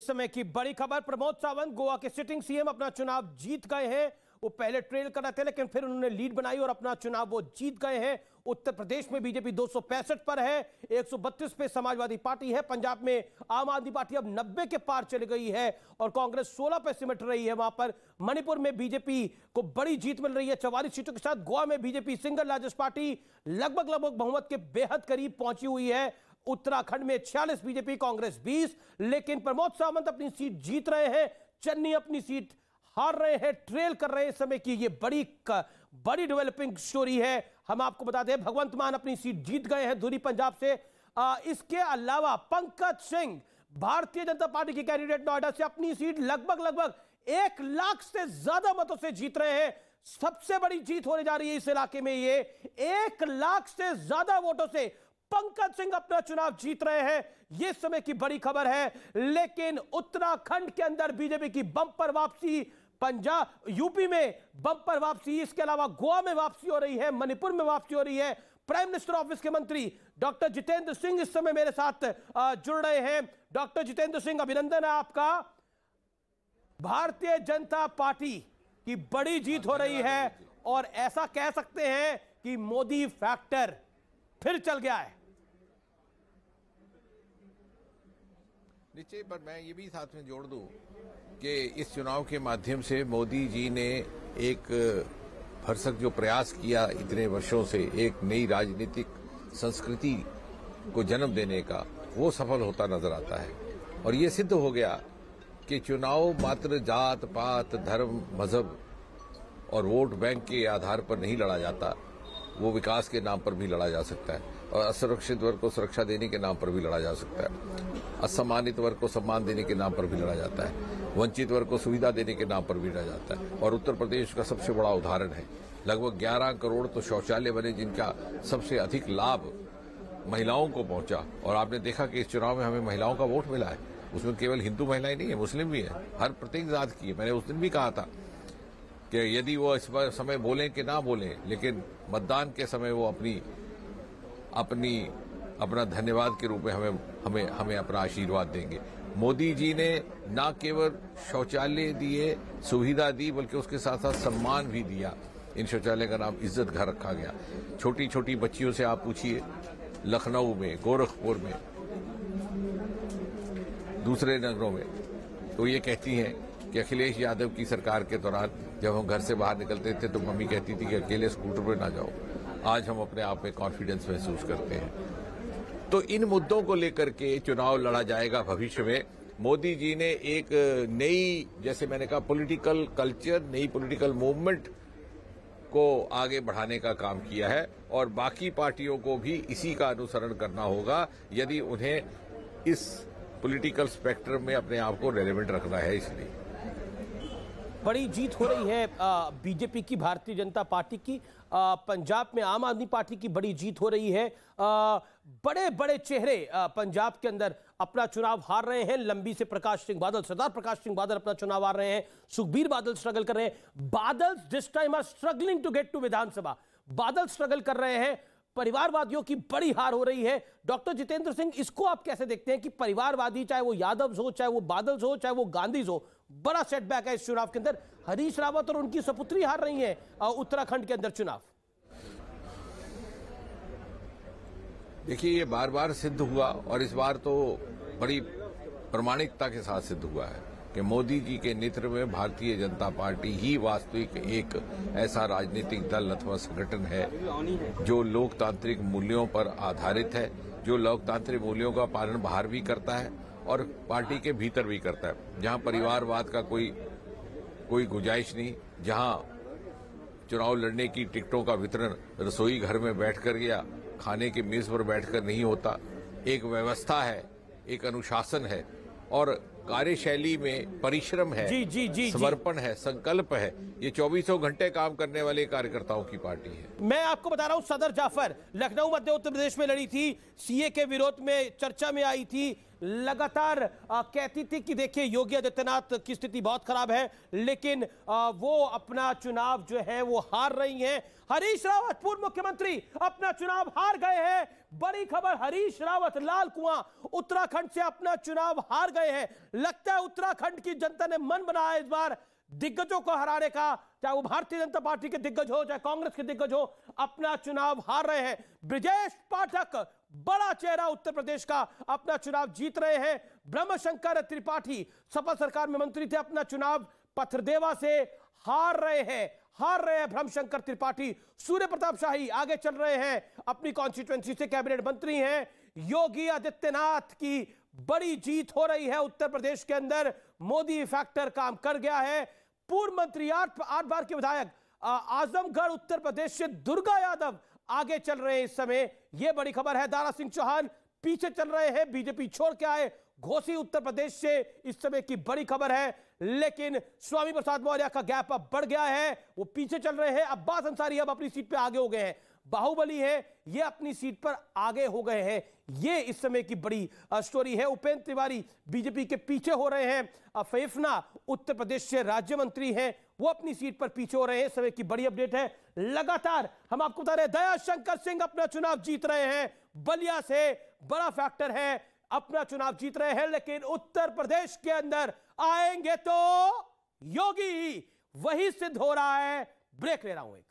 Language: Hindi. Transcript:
समय की बड़ी खबर, प्रमोद सावंत गोवा के सिटिंग सीएम अपना चुनाव जीत गए हैं। वो पहले ट्रेल कर रहे थे लेकिन फिर उन्होंने लीड बनाई और अपना चुनाव वो जीत गए हैं। उत्तर प्रदेश में बीजेपी 265 पर है, 132 पे समाजवादी पार्टी है। पंजाब में आम आदमी पार्टी अब 90 के पार चली गई है और कांग्रेस 16 पे सिमट रही है। वहां पर मणिपुर में बीजेपी को बड़ी जीत मिल रही है 44 सीटों के साथ। गोवा में बीजेपी सिंगल लार्जेस्ट पार्टी लगभग बहुमत के बेहद करीब पहुंची हुई है। उत्तराखंड में 46 बीजेपी, कांग्रेस 20, लेकिन प्रमोद सावंत अपनी सीट जीत रहे हैं, चन्नी अपनी सीट हार रहे हैं, ट्रेल कर रहे हैं। इस समय की ये बड़ी डेवलपिंग स्टोरी है। हम आपको बता दें भगवंत मान अपनी सीट जीत गए हैं धुरी पंजाब से। इसके अलावा पंकज सिंह भारतीय जनता पार्टी के कैंडिडेट नोएडा से अपनी सीट लगभग 1 लाख से ज्यादा मतों से जीत रहे हैं। सबसे बड़ी जीत होने जा रही है इस इलाके में। ये 1 लाख से ज्यादा वोटों से पंकज सिंह अपना चुनाव जीत रहे हैं। यह समय की बड़ी खबर है। लेकिन उत्तराखंड के अंदर बीजेपी की बम्पर वापसी, पंजाब यूपी में बम्पर वापसी, इसके अलावा गोवा में वापसी हो रही है, मणिपुर में वापसी हो रही है। प्राइम मिनिस्टर ऑफिस के मंत्री डॉक्टर जितेंद्र सिंह इस समय मेरे साथ जुड़ रहे हैं। डॉक्टर जितेंद्र सिंह, अभिनंदन है आपका। भारतीय जनता पार्टी की बड़ी जीत हो रही है और ऐसा कह सकते हैं कि मोदी फैक्टर फिर चल गया है। निश्चय, पर मैं ये भी साथ में जोड़ दूं कि इस चुनाव के माध्यम से मोदी जी ने एक भरसक जो प्रयास किया इतने वर्षों से, एक नई राजनीतिक संस्कृति को जन्म देने का, वो सफल होता नजर आता है। और ये सिद्ध हो गया कि चुनाव मात्र जात पात, धर्म, मजहब और वोट बैंक के आधार पर नहीं लड़ा जाता, वो विकास के नाम पर भी लड़ा जा सकता है और असुरक्षित वर्ग को सुरक्षा देने के नाम पर भी लड़ा जा सकता है, असम्मानित वर्ग को सम्मान देने के नाम पर भी लड़ा जाता है, वंचित वर्ग को सुविधा देने के नाम पर भी लड़ा जाता है। और उत्तर प्रदेश का सबसे बड़ा उदाहरण है। लगभग 11 करोड़ तो शौचालय बने जिनका सबसे अधिक लाभ महिलाओं को पहुंचा। और आपने देखा कि इस चुनाव में हमें महिलाओं का वोट मिला है। उसमें केवल हिंदू महिलाएं नहीं है, मुस्लिम भी है, हर प्रत्येक जात की है। मैंने उस दिन भी कहा था कि यदि वो इस समय बोलें कि ना बोलें, लेकिन मतदान के समय वो अपना धन्यवाद के रूप में हमें अपना आशीर्वाद देंगे। मोदी जी ने न केवल शौचालय दिए, सुविधा दी, बल्कि उसके साथ साथ सम्मान भी दिया। इन शौचालय का नाम इज्जत घर रखा गया। छोटी छोटी बच्चियों से आप पूछिए, लखनऊ में, गोरखपुर में, दूसरे नगरों में, तो ये कहती हैं कि अखिलेश यादव की सरकार के दौरान जब हम घर से बाहर निकलते थे तो मम्मी कहती थी कि अकेले स्कूटर पर ना जाओ। आज हम अपने आप में कॉन्फिडेंस महसूस करते हैं। तो इन मुद्दों को लेकर के चुनाव लड़ा जाएगा भविष्य में। मोदी जी ने एक नई, जैसे मैंने कहा, पॉलिटिकल कल्चर, नई पॉलिटिकल मूवमेंट को आगे बढ़ाने का काम किया है और बाकी पार्टियों को भी इसी का अनुसरण करना होगा यदि उन्हें इस पॉलिटिकल स्पेक्ट्रम में अपने आप को रेलेवेंट रखना है। इसलिए बड़ी जीत हो रही है बीजेपी की, भारतीय जनता पार्टी की। पंजाब में आम आदमी पार्टी की बड़ी जीत हो रही है। बड़े बड़े चेहरे पंजाब के अंदर अपना चुनाव हार रहे हैं। लंबी से प्रकाश सिंह बादल, सरदार प्रकाश सिंह बादल अपना चुनाव हार रहे हैं। सुखबीर बादल स्ट्रगल कर रहे हैं। Badal this time are struggling to get to Vidhansabha. Badal struggle कर रहे हैं। परिवारवादियों की बड़ी हार हो रही है। डॉक्टर जितेंद्र सिंह, इसको आप कैसे देखते हैं कि परिवारवादी, चाहे वो यादव हो, चाहे वो बादल हो, चाहे वो गांधी हो, बड़ा सेटबैक है इस चुनाव के अंदर। हरीश रावत और उनकी सपुत्री हार रही हैं उत्तराखंड के अंदर चुनाव। देखिए, ये बार बार सिद्ध हुआ और इस बार तो बड़ी प्रामाणिकता के साथ सिद्ध हुआ है कि मोदी जी के नेतृत्व में भारतीय जनता पार्टी ही वास्तविक एक ऐसा राजनीतिक दल अथवा संगठन है जो लोकतांत्रिक मूल्यों पर आधारित है, जो लोकतांत्रिक मूल्यों का पालन बाहर भी करता है और पार्टी के भीतर भी करता है। जहां परिवारवाद का कोई गुंजाइश नहीं, जहां चुनाव लड़ने की टिकटों का वितरण रसोई घर में बैठकर या खाने की मेज पर बैठकर नहीं होता। एक व्यवस्था है, एक अनुशासन है और कार्यशैली में परिश्रम है, समर्पण है, संकल्प है। ये 24 घंटे काम करने वाले कार्यकर्ताओं की पार्टी है। मैं आपको बता रहा हूं, सदर जाफर लखनऊ मध्य उत्तर प्रदेश में लड़ी थी, सीए के विरोध में चर्चा में आई थी, लगातार कहती थी कि देखिए योगी आदित्यनाथ की स्थिति बहुत खराब है, लेकिन वो अपना चुनाव जो है वो हार रही हैं। हरीश रावत पूर्व मुख्यमंत्री अपना चुनाव हार गए हैं। बड़ी खबर, हरीश रावत लाल कुआं उत्तराखंड से अपना चुनाव हार गए हैं। लगता है उत्तराखंड की जनता ने मन बनाया इस बार दिग्गजों को हराने का, चाहे वो भारतीय जनता पार्टी के दिग्गज हो चाहे कांग्रेस के दिग्गज हो, अपना चुनाव हार रहे हैं। ब्रजेश पाठक बड़ा चेहरा उत्तर प्रदेश का अपना चुनाव जीत रहे हैं। ब्रह्मशंकर त्रिपाठी सपा सरकार में मंत्री थे, अपना चुनाव पथरदेवा से हार रहे हैं ब्रह्मशंकर त्रिपाठी। सूर्य प्रताप शाही आगे चल रहे हैं, अपनी कॉन्स्टिट्यूएंसी से कैबिनेट मंत्री हैं। योगी आदित्यनाथ की बड़ी जीत हो रही है उत्तर प्रदेश के अंदर, मोदी फैक्टर काम कर गया है। पूर्व मंत्री 8 बार के विधायक आजमगढ़ उत्तर प्रदेश से दुर्गा यादव आगे चल रहे हैं इस समय, यह बड़ी खबर है। दारा सिंह चौहान पीछे चल रहे हैं, बीजेपी छोड़ के आए घोसी उत्तर प्रदेश से, इस समय की बड़ी खबर है। लेकिन स्वामी प्रसाद मौर्य का गैप अब बढ़ गया है, वो पीछे चल रहे हैं। अब्बास अंसारी अब अपनी सीट पे आगे हो गए हैं, बाहुबली है ये अपनी सीट पर आगे हो गए हैं, ये इस समय की बड़ी स्टोरी है। उपेंद्र तिवारी बीजेपी के पीछे हो रहे हैं। फैफना उत्तर प्रदेश से राज्य मंत्री हैं, वो अपनी सीट पर पीछे हो रहे हैं, इस समय की बड़ी अपडेट है। लगातार हम आपको बता रहे हैं दयाशंकर सिंह अपना चुनाव जीत रहे हैं, बलिया से बड़ा फैक्टर है, अपना चुनाव जीत रहे हैं। लेकिन उत्तर प्रदेश के अंदर आएंगे तो योगी, वही सिद्ध हो रहा है। ब्रेक ले रहा हूं एक।